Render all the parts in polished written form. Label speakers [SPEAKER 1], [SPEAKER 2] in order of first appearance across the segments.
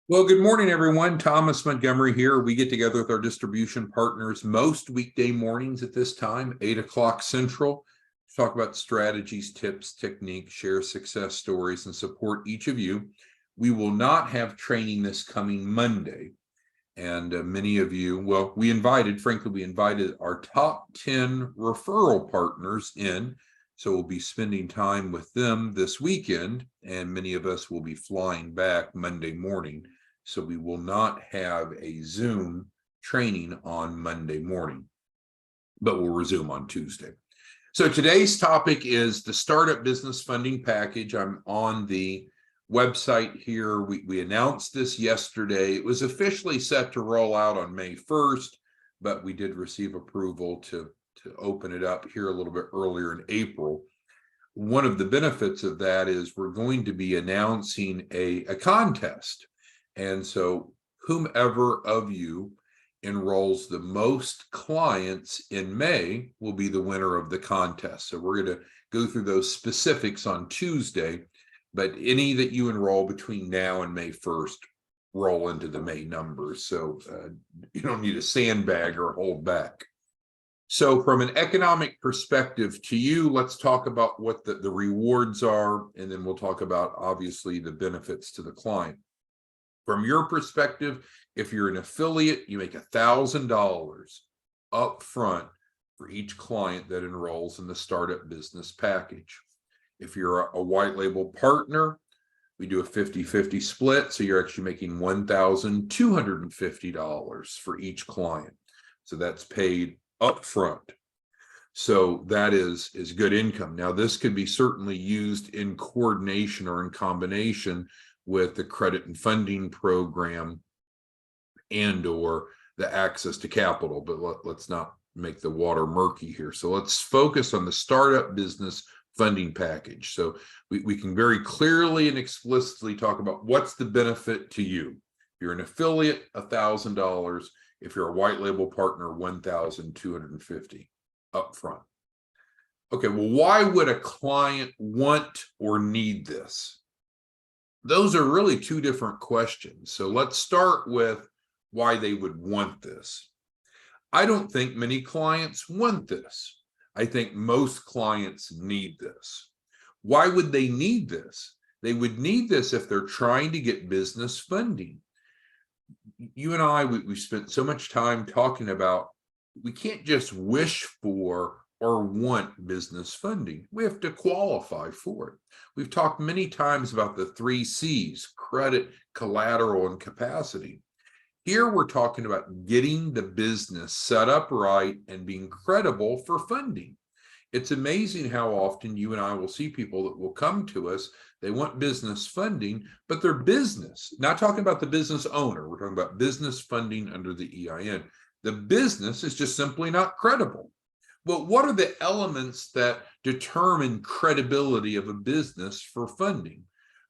[SPEAKER 1] Well, good morning, everyone. Thomas Montgomery here. We get together with our distribution partners most weekday mornings at this time, 8 o'clock Central, to talk about strategies, tips, techniques, share success stories, and support each of you. We will not have training this coming Monday. And many of you, well, we invited our top 10 referral partners in. So we'll be spending time with them this weekend, and many of us will be flying back Monday morning. So we will not have a Zoom training on Monday morning, but we'll resume on Tuesday. So today's topic is the Startup Business Funding Package. I'm on the website here. We announced this yesterday. It was officially set to roll out on May 1st, but we did receive approval to open it up here a little bit earlier in April. One of the benefits of that is we're going to be announcing a contest. And so whomever of you enrolls the most clients in May will be the winner of the contest. So we're going to go through those specifics on Tuesday, but any that you enroll between now and May 1st roll into the May numbers. So you don't need a sandbag or hold back. So from an economic perspective to you, let's talk about what the rewards are, and then we'll talk about, obviously, the benefits to the client. From your perspective, if you're an affiliate, you make $1,000 up front for each client that enrolls in the Startup Business Package. If you're a white label partner, we do a 50-50 split, so you're actually making $1,250 for each client. So that's paid up front. So that is good income. Now, this could be certainly used in coordination or in combination with the credit and funding program and or the access to capital, but let's not make the water murky here. So let's focus on the Startup Business Funding Package. So we can very clearly and explicitly talk about what's the benefit to you. If you're an affiliate, $1,000. If you're a white label partner, $1,250 up front. Okay, well, why would a client want or need this? Those are really two different questions. So let's start with why they would want this. I don't think many clients want this. I think most clients need this. Why would they need this? They would need this if they're trying to get business funding. You and I, we spent so much time talking about we can't just wish for or want business funding. We have to qualify for it. We've talked many times about the 3 C's: credit, collateral, and capacity. Here we're talking about getting the business set up right and being credible for funding. It's amazing how often you and I will see people that will come to us. They want business funding, but their business, not talking about the business owner, we're talking about business funding under the EIN. The business is just simply not credible. Well, what are the elements that determine credibility of a business for funding?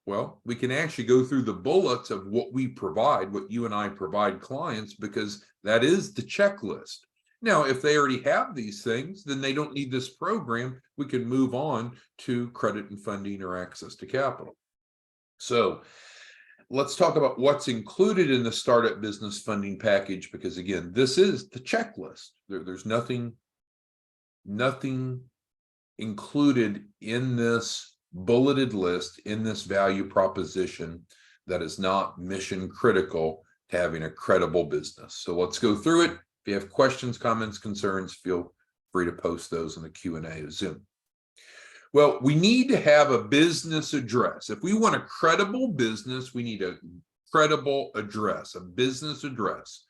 [SPEAKER 1] Well, we can actually go through the bullets of what we provide, what you and I provide clients, because that is the checklist. Now, if they already have these things, then they don't need this program. We can move on to credit and funding or access to capital. So let's talk about what's included in the Startup Business Funding Package, because again, this is the checklist. There's nothing included in this bulleted list, in this value proposition, that is not mission critical to having a credible business. So let's go through it. If you have questions, comments, concerns, feel free to post those in the Q&A of Zoom. Well, we need to have a business address. If we want a credible business, we need a credible address, a business address.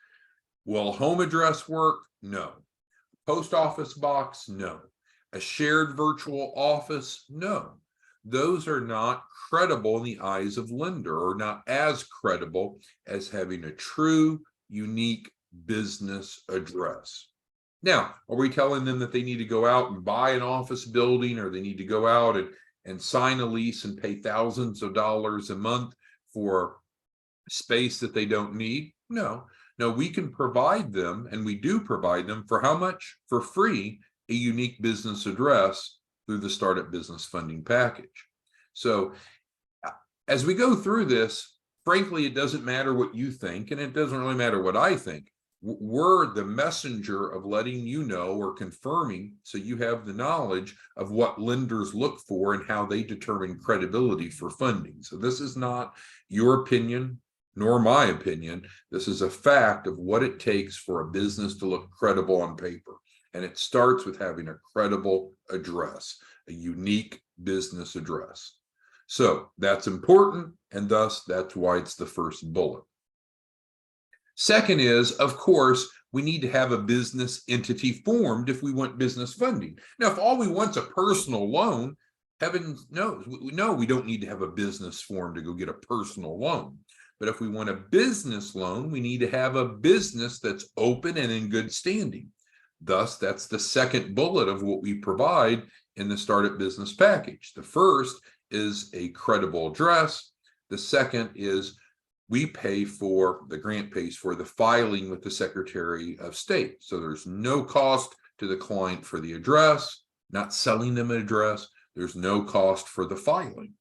[SPEAKER 1] Will a home address work? No. Post office box? No. A shared virtual office? No. Those are not credible in the eyes of lender, or not as credible as having a true, unique business address. Now, are we telling them that they need to go out and buy an office building, or they need to go out and sign a lease and pay thousands of dollars a month for space that they don't need? No. No, we can provide them, and we do provide them, for how much? For free, a unique business address through the Startup Business Funding Package. So as we go through this, frankly, it doesn't matter what you think, and it doesn't really matter what I think. We're the messenger of letting you know or confirming, so you have the knowledge of what lenders look for and how they determine credibility for funding. So this is not your opinion nor my opinion. This is a fact of what it takes for a business to look credible on paper. And it starts with having a credible address, a unique business address. So that's important, and thus that's why it's the first bullet. Second is, of course, we need to have a business entity formed if we want business funding. Now, if all we want is a personal loan, heaven knows, no, we don't need to have a business formed to go get a personal loan. But if we want a business loan, we need to have a business that's open and in good standing. Thus, that's the second bullet of what we provide in the Startup Business Package. The first is a credible address. The second is the grant pays for the filing with the Secretary of State. So there's no cost to the client for the address, not selling them an address. There's no cost for the filing.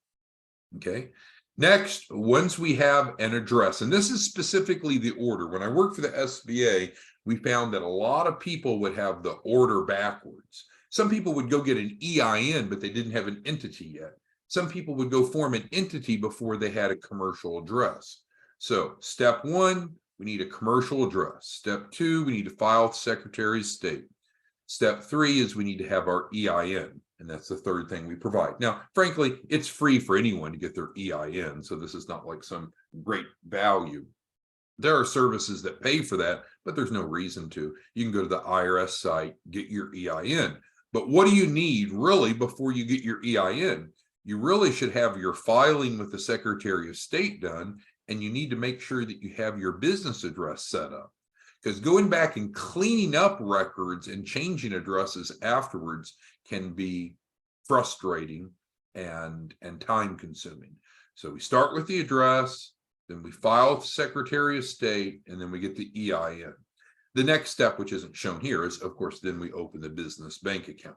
[SPEAKER 1] Okay. Next, once we have an address, and this is specifically the order. When I worked for the SBA, we found that a lot of people would have the order backwards. Some people would go get an EIN, but they didn't have an entity yet. Some people would go form an entity before they had a commercial address. So step one, we need a commercial address. Step two, we need to file with the Secretary of State. Step three is we need to have our EIN. And that's the third thing we provide. Now, frankly, it's free for anyone to get their EIN. So this is not like some great value. There are services that pay for that, but there's no reason to. You can go to the IRS site, get your EIN. But what do you need really before you get your EIN? You really should have your filing with the Secretary of State done, and you need to make sure that you have your business address set up. Because going back and cleaning up records and changing addresses afterwards can be frustrating and time consuming. So we start with the address, then we file with the Secretary of State, and then we get the EIN. The next step, which isn't shown here, is, of course, then we open the business bank account.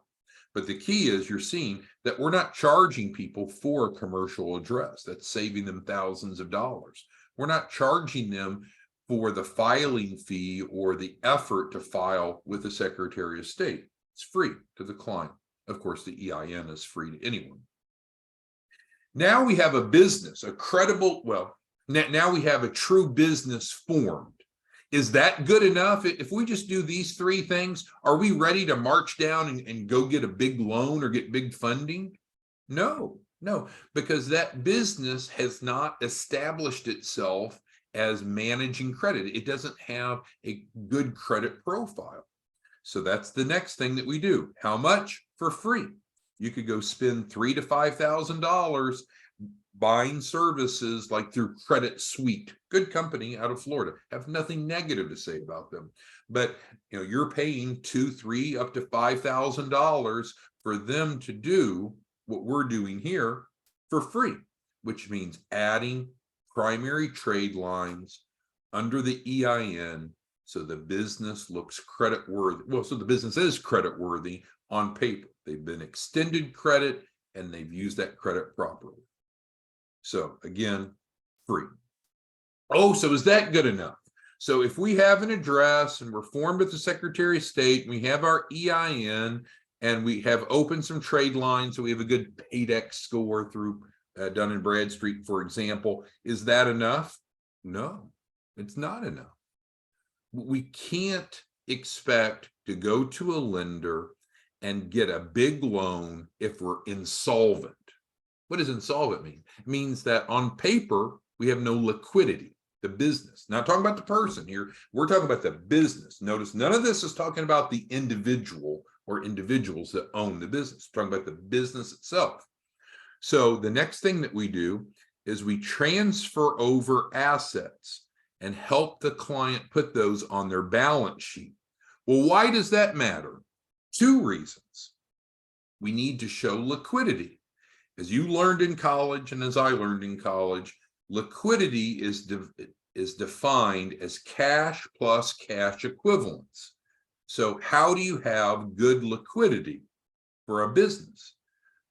[SPEAKER 1] But the key is you're seeing that we're not charging people for a commercial address. That's saving them thousands of dollars. We're not charging them for the filing fee or the effort to file with the Secretary of State. It's free to the client. Of course, the EIN is free to anyone. Now we have a business, a credible, well, now we have a true business formed. Is that good enough? If we just do these three things, are we ready to march down and go get a big loan or get big funding? No, because that business has not established itself as managing credit. It doesn't have a good credit profile. So that's the next thing that we do. How much? For free. You could go spend $3,000 to $5,000 buying services like through Credit Suite, good company out of Florida. Have nothing negative to say about them, but you're paying $2,000, $3,000, up to $5,000 for them to do what we're doing here for free, which means adding primary trade lines under the EIN so the business looks credit worthy. Well, so the business is credit worthy on paper. They've been extended credit and they've used that credit properly. So again, free. Oh, so is that good enough? So if we have an address and we're formed with the Secretary of State, we have our EIN, and we have opened some trade lines, so we have a good PAYDEX score through Dun & Bradstreet, for example, is that enough? No, it's not enough. We can't expect to go to a lender and get a big loan if we're insolvent. What does insolvent mean? It means that on paper, we have no liquidity, the business. Not talking about the person here. We're talking about the business. Notice none of this is talking about the individual or individuals that own the business. We're talking about the business itself. So the next thing that we do is we transfer over assets and help the client put those on their balance sheet. Well, why does that matter? Two reasons. We need to show liquidity. As you learned in college and as I learned in college, liquidity is defined as cash plus cash equivalents. So how do you have good liquidity for a business?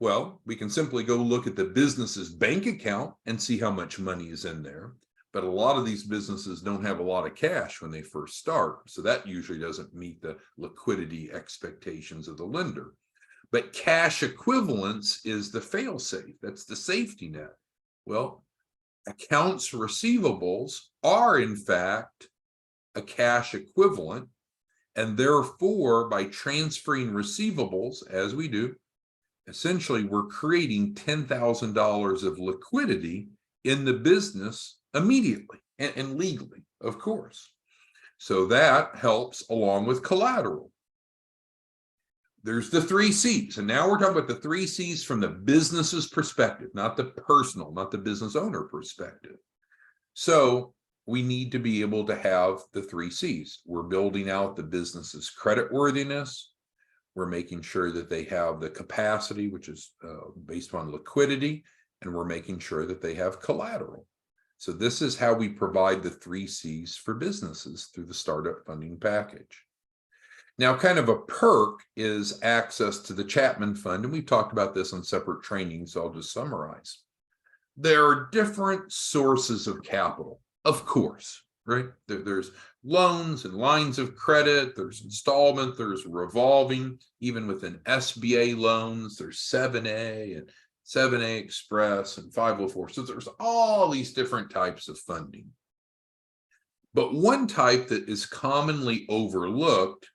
[SPEAKER 1] Well, we can simply go look at the business's bank account and see how much money is in there. but a lot of these businesses don't have a lot of cash when they first start. So that usually doesn't meet the liquidity expectations of the lender. But cash equivalence is the fail-safe. That's the safety net. Well, accounts receivables are in fact a cash equivalent. And therefore, by transferring receivables, as we do, essentially we're creating $10,000 of liquidity in the business immediately and legally, of course. So that helps along with collateral. There's the 3 C's. And now we're talking about the 3 C's from the business's perspective, not the personal, not the business owner perspective. So we need to be able to have the 3 C's. We're building out the business's creditworthiness. We're making sure that they have the capacity, which is based on liquidity, and we're making sure that they have collateral. So this is how we provide the 3 C's for businesses through the startup funding package. Now, kind of a perk is access to the Chapman Fund, and we've talked about this on separate trainings, so I'll just summarize. There are different sources of capital, of course, right? There's loans and lines of credit, there's installment, there's revolving, even within SBA loans, there's 7A and 7A Express and 504. So there's all these different types of funding. But one type that is commonly overlooked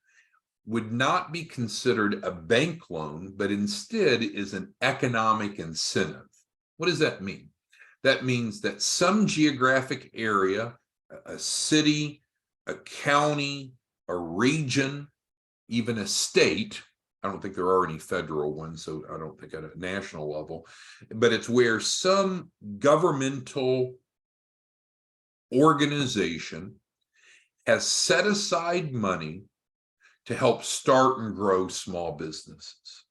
[SPEAKER 1] would not be considered a bank loan, but instead is an economic incentive. What does that mean? That means that some geographic area, a city, a county, a region, even a state, I don't think there are any federal ones, so I don't think at a national level, but it's where some governmental organization has set aside money to help start and grow small businesses.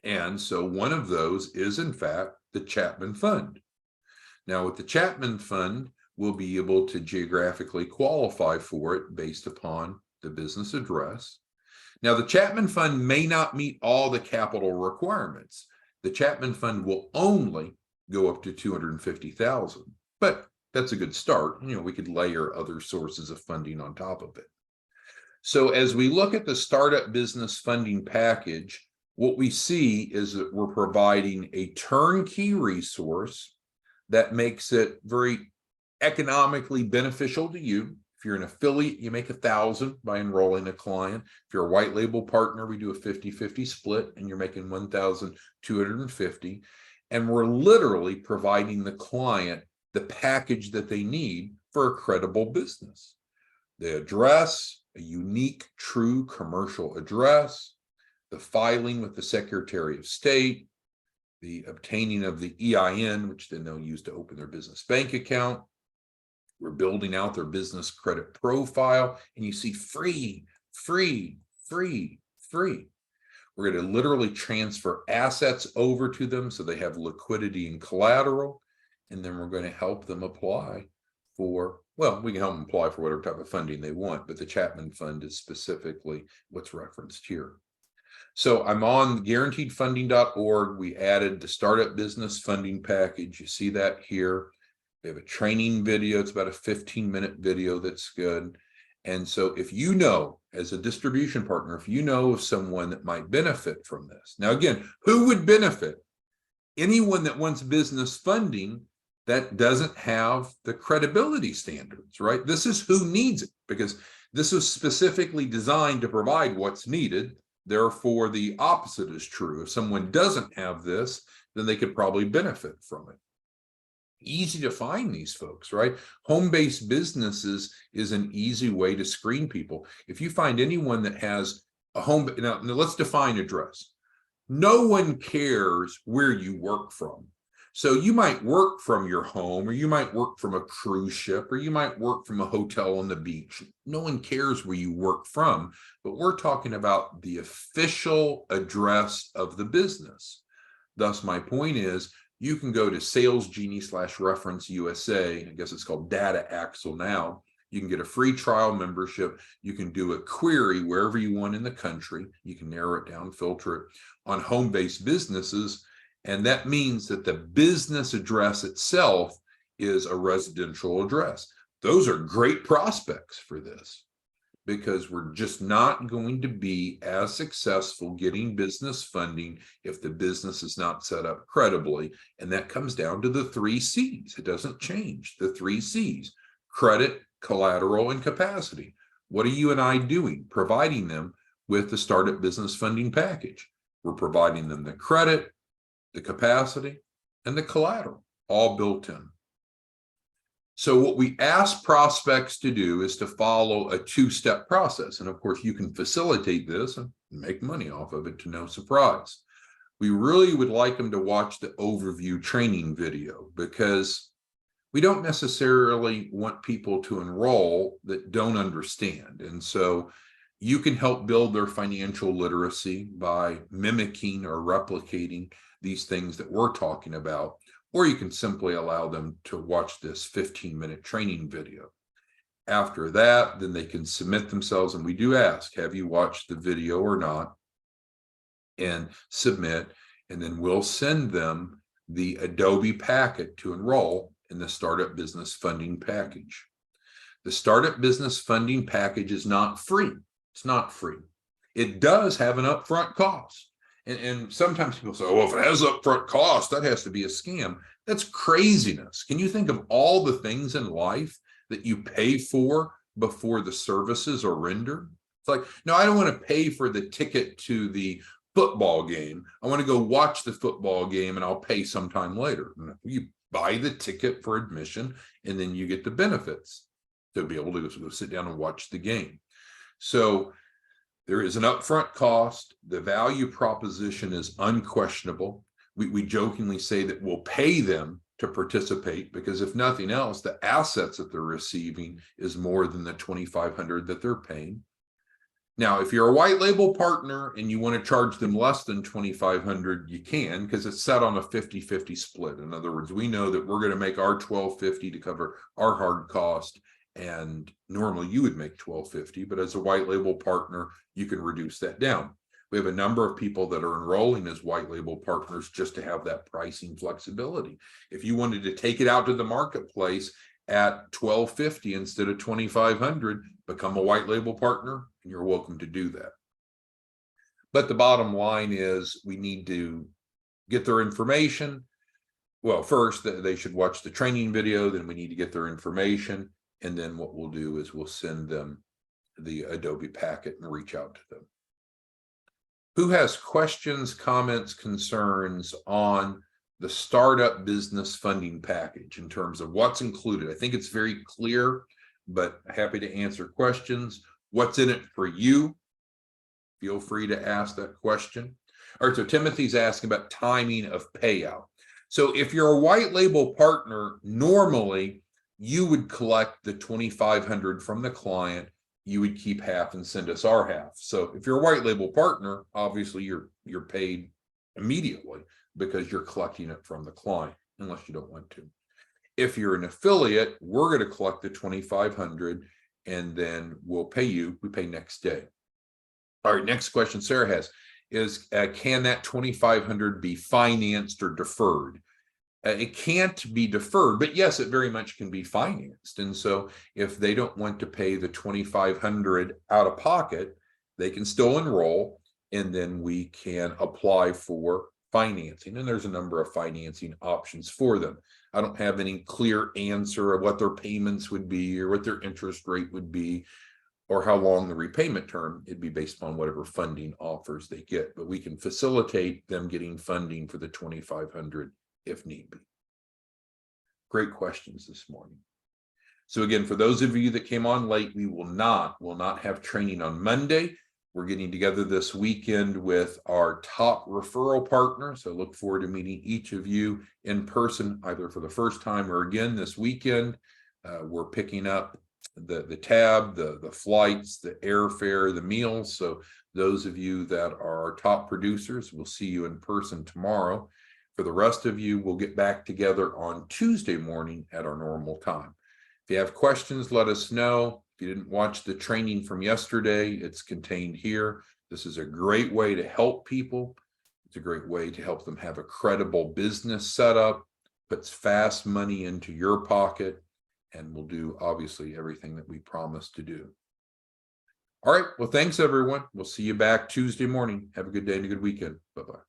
[SPEAKER 1] And so one of those is, in fact, the Chapman Fund. Now, with the Chapman Fund, we'll be able to geographically qualify for it based upon the business address. Now, the Chapman Fund may not meet all the capital requirements. The Chapman Fund will only go up to $250,000, but that's a good start. You know, we could layer other sources of funding on top of it. So as we look at the startup business funding package, what we see is that we're providing a turnkey resource that makes it very economically beneficial to you. If you're an affiliate, you make $1,000 by enrolling a client. If you're a white label partner, we do a 50-50 split and you're making $1,250. And we're literally providing the client the package that they need for a credible business. The address, a unique, true commercial address, the filing with the Secretary of State, the obtaining of the EIN, which then they'll use to open their business bank account. We're building out their business credit profile, and you see free, free, free, free. We're going to literally transfer assets over to them so they have liquidity and collateral, and then we're going to help them apply for, well, we can help them apply for whatever type of funding they want, but the Chapman Fund is specifically what's referenced here. So I'm on guaranteedfunding.org. We added the startup business funding package. You see that here. We have a training video. It's about a 15-minute video that's good. And so if you know, as a distribution partner, if you know of someone that might benefit from this. Now, again, who would benefit? Anyone that wants business funding that doesn't have the credibility standards, right? This is who needs it, because this is specifically designed to provide what's needed. Therefore, the opposite is true. If someone doesn't have this, then they could probably benefit from it. Easy to find these folks, right? Home-based businesses is an easy way to screen people. If you find anyone that has a home, now let's define address. No one cares where you work from. So you might work from your home, or you might work from a cruise ship, or you might work from a hotel on the beach. No one cares where you work from, but we're talking about the official address of the business. Thus, my point is, you can go to SalesGenie/Reference USA. I guess it's called Data Axle now. You can get a free trial membership. You can do a query wherever you want in the country. You can narrow it down, filter it on home-based businesses. And that means that the business address itself is a residential address. Those are great prospects for this, because we're just not going to be as successful getting business funding if the business is not set up credibly. And that comes down to the 3 C's. It doesn't change. The 3 C's: credit, collateral, and capacity. What are you and I doing? Providing them with the startup business funding package. We're providing them the credit, the capacity, and the collateral, all built in. So what we ask prospects to do is to follow a 2-step process. And of course, you can facilitate this and make money off of it to no surprise. We really would like them to watch the overview training video, because we don't necessarily want people to enroll that don't understand. And so you can help build their financial literacy by mimicking or replicating these things that we're talking about. Or you can simply allow them to watch this 15-minute training video. After that, then they can submit themselves. And we do ask, have you watched the video or not? And submit. And then we'll send them the Adobe packet to enroll in the Startup Business Funding Package. The Startup Business Funding Package is not free. It's not free. It does have an upfront cost. And sometimes people say, well, if it has upfront cost, that has to be a scam. That's craziness. Can you think of all the things in life that you pay for before the services are rendered? It's like, no, I don't want to pay for the ticket to the football game. I want to go watch the football game and I'll pay sometime later. You buy the ticket for admission and then you get the benefits to be able to go sit down and watch the game. So there is an upfront cost. The value proposition is unquestionable. We jokingly say that we'll pay them to participate, because if nothing else, the assets that they're receiving is more than the $2,500 that they're paying. Now, if you're a white label partner and you want to charge them less than $2,500, you can, because it's set on a 50-50 split. In other words, we know that we're going to make our $1,250 to cover our hard cost. And normally you would make $1,250, but as a white label partner, you can reduce that down. We have a number of people that are enrolling as white label partners just to have that pricing flexibility. If you wanted to take it out to the marketplace at $1,250 instead of $2,500, become a white label partner, and you're welcome to do that. But the bottom line is we need to get their information. Well, first, they should watch the training video, then we need to get their information. And then what we'll do is we'll send them the Adobe packet and reach out to them. Who has questions, comments, concerns on the Startup Business Funding Package in terms of what's included? I think it's very clear, but happy to answer questions. What's in it for you? Feel free to ask that question. All right, so Timothy's asking about timing of payout. So if you're a white label partner, normally you would collect the $2,500 from the client, you would keep half and send us our half. So if you're a white label partner, obviously you're paid immediately because you're collecting it from the client, unless you don't want to. If you're an affiliate, we're going to collect the $2,500 and then we'll pay you. We pay next day. All right, next question Sarah has is, can that $2,500 be financed or deferred? It can't be deferred, but yes, it very much can be financed. And so if they don't want to pay the $2,500 out of pocket, they can still enroll, and then we can apply for financing. And there's a number of financing options for them. I don't have any clear answer of what their payments would be or what their interest rate would be or how long the repayment term. It'd be based on whatever funding offers they get, but we can facilitate them getting funding for the $2,500 if need be. Great questions this morning. So again, for those of you that came on late, we will not have training on Monday. We're getting together this weekend with our top referral partner. So look forward to meeting each of you in person, either for the first time or again this weekend. We're picking up the tab, the flights, the airfare, the meals. So those of you that are our top producers, we'll see you in person tomorrow. For the rest of you, we'll get back together on Tuesday morning at our normal time. If you have questions, let us know. If you didn't watch the training from yesterday, it's contained here. This is a great way to help people. It's a great way to help them have a credible business set up puts fast money into your pocket, and will do obviously everything that we promised to do. All right. Well, thanks everyone. We'll see you back Tuesday morning. Have a good day and a good weekend. Bye-bye.